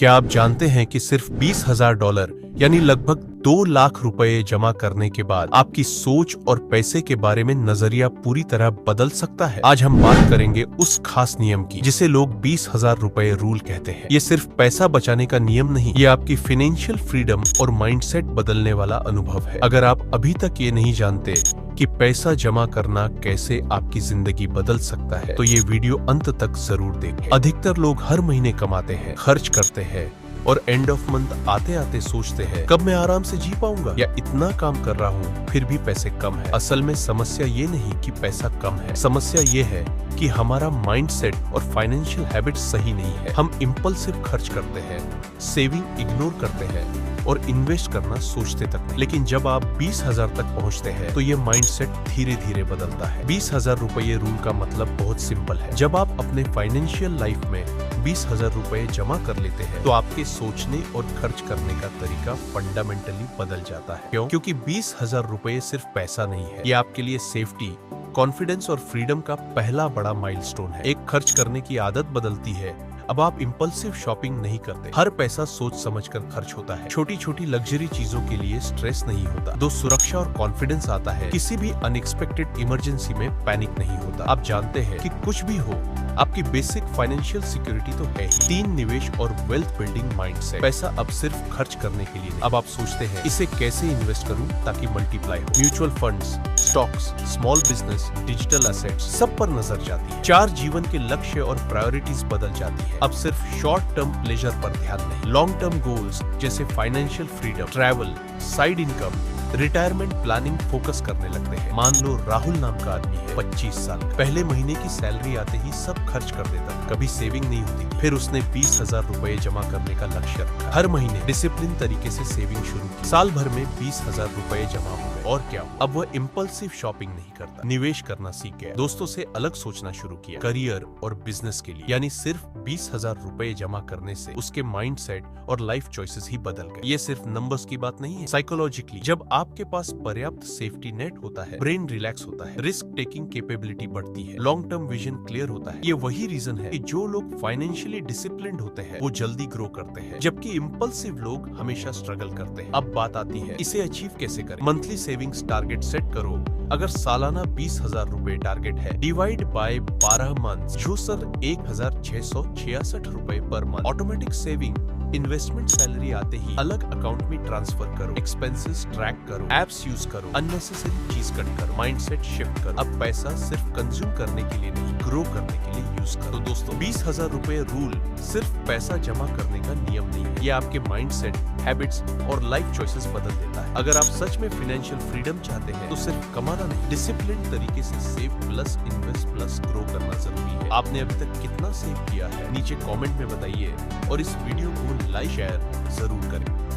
क्या आप जानते हैं कि सिर्फ $20,000 यानी लगभग 2 लाख रुपए जमा करने के बाद आपकी सोच और पैसे के बारे में नजरिया पूरी तरह बदल सकता है। आज हम बात करेंगे उस खास नियम की जिसे लोग 20,000 रुपए रूल कहते हैं। ये सिर्फ पैसा बचाने का नियम नहीं, ये आपकी फाइनेंशियल फ्रीडम और माइंडसेट बदलने वाला अनुभव है। अगर आप अभी तक ये नहीं जानते कि पैसा जमा करना कैसे आपकी जिंदगी बदल सकता है, तो ये वीडियो अंत तक जरूर देखें। अधिकतर लोग हर महीने कमाते हैं, खर्च करते हैं और एंड ऑफ मंथ आते आते सोचते हैं कब मैं आराम से जी पाऊंगा, या इतना काम कर रहा हूँ फिर भी पैसे कम है। असल में समस्या ये नहीं कि पैसा कम है, समस्या ये है कि हमारा माइंडसेट और फाइनेंशियल हैबिट्स सही नहीं है। हम इम्पल्सिव खर्च करते हैं, सेविंग इग्नोर करते हैं और इन्वेस्ट करना सोचते तक नहीं। लेकिन जब आप 20,000 तक पहुंचते हैं तो ये माइंडसेट धीरे धीरे बदलता है। 20,000 रुपये रूल का मतलब बहुत सिंपल है। जब आप अपने फाइनेंशियल लाइफ में 20,000 रुपए जमा कर लेते हैं तो आपके सोचने और खर्च करने का तरीका फंडामेंटली बदल जाता है। क्यों? क्योंकि 20,000 रुपए सिर्फ पैसा नहीं है, ये आपके लिए सेफ्टी, कॉन्फिडेंस और फ्रीडम का पहला बड़ा माइलस्टोन है। एक खर्च करने की आदत बदलती है। अब आप इम्पल्सिव शॉपिंग नहीं करते, हर पैसा सोच समझकर खर्च होता है। छोटी छोटी लग्जरी चीजों के लिए स्ट्रेस नहीं होता, दो सुरक्षा और कॉन्फिडेंस आता है। किसी भी अनएक्सपेक्टेड इमरजेंसी में पैनिक नहीं होता। आप जानते हैं कि कुछ भी हो, आपकी बेसिक फाइनेंशियल सिक्योरिटी तो है ही। 3 निवेश और वेल्थ बिल्डिंग माइंडसेट। पैसा अब सिर्फ खर्च करने के लिए नहीं। अब आप सोचते हैं इसे कैसे इन्वेस्ट करूं ताकि मल्टीप्लाई हो। Mutual funds, stocks, small business, digital assets, सब पर नजर जाती है। 4 जीवन के लक्ष्य और प्रायोरिटीज बदल जाती है। अब सिर्फ शॉर्ट टर्म प्लेजर पर ध्यान नहीं, लॉन्ग टर्म गोल्स जैसे financial freedom, travel, side income, retirement planning focus करने लगते हैं। मान लो राहुल नाम का आदमी है, 25 साल का। पहले महीने की सैलरी आते ही सब खर्च कर देता, कभी सेविंग नहीं होती। फिर उसने 20,000 रुपए जमा करने का लक्ष्य रखा। हर महीने डिसिप्लिन तरीके से सेविंग शुरू की। साल भर में 20,000 रुपए जमा हो गए। और क्या हुआ? अब वह इम्पल्सिव शॉपिंग नहीं करता, निवेश करना सीख गया, दोस्तों से अलग सोचना शुरू किया, करियर और बिजनेस के लिए। यानी सिर्फ 20,000 रुपए जमा करने से उसके माइंडसेट और लाइफ चॉइसेस ही बदल गए। ये सिर्फ नंबर्स की बात नहीं है, साइकोलॉजिकली जब आपके पास पर्याप्त सेफ्टी नेट होता है, ब्रेन रिलैक्स होता है, रिस्क टेकिंग कैपेबिलिटी बढ़ती है, लॉन्ग टर्म विजन क्लियर होता है। ये वही रीजन है कि जो लोग फाइनेंशियली डिसिप्लिन्ड होते हैं वो जल्दी ग्रो करते हैं, जबकि इम्पल्सिव लोग हमेशा स्ट्रगल करते हैं। अब बात आती है इसे अचीव कैसे करें। मंथली सेविंग्स टारगेट सेट करो। अगर सालाना 20,000 रुपए टारगेट है, डिवाइड बाय 12 मंथ, जो सर 1,666 रुपए per month. Automatic saving, investment salary आते ही अलग अकाउंट में ट्रांसफर करो, एक्सपेंसेस ट्रैक करो, एप्स यूज करो, अननेसेसरी चीज कट करो, माइंडसेट शिफ्ट करो। अब पैसा सिर्फ कंज्यूम करने के लिए नहीं, ग्रो करने के लिए यूज करो। तो दोस्तों, 20,000 रुपए रूल सिर्फ पैसा जमा करने का नियम नहीं है, ये आपके माइंडसेट, हैबिट्स और लाइफ चॉइसेस बदल देता है। अगर आप सच में फाइनेंशियल फ्रीडम चाहते हैं तो सिर्फ कमाना नहीं, डिसिप्लिन तरीके से save plus invest plus grow करना जरूरी है। आपने अभी तक कितना सेव किया है नीचे कमेंट में बताइए और इस वीडियो को लाइक शेयर जरूर करें।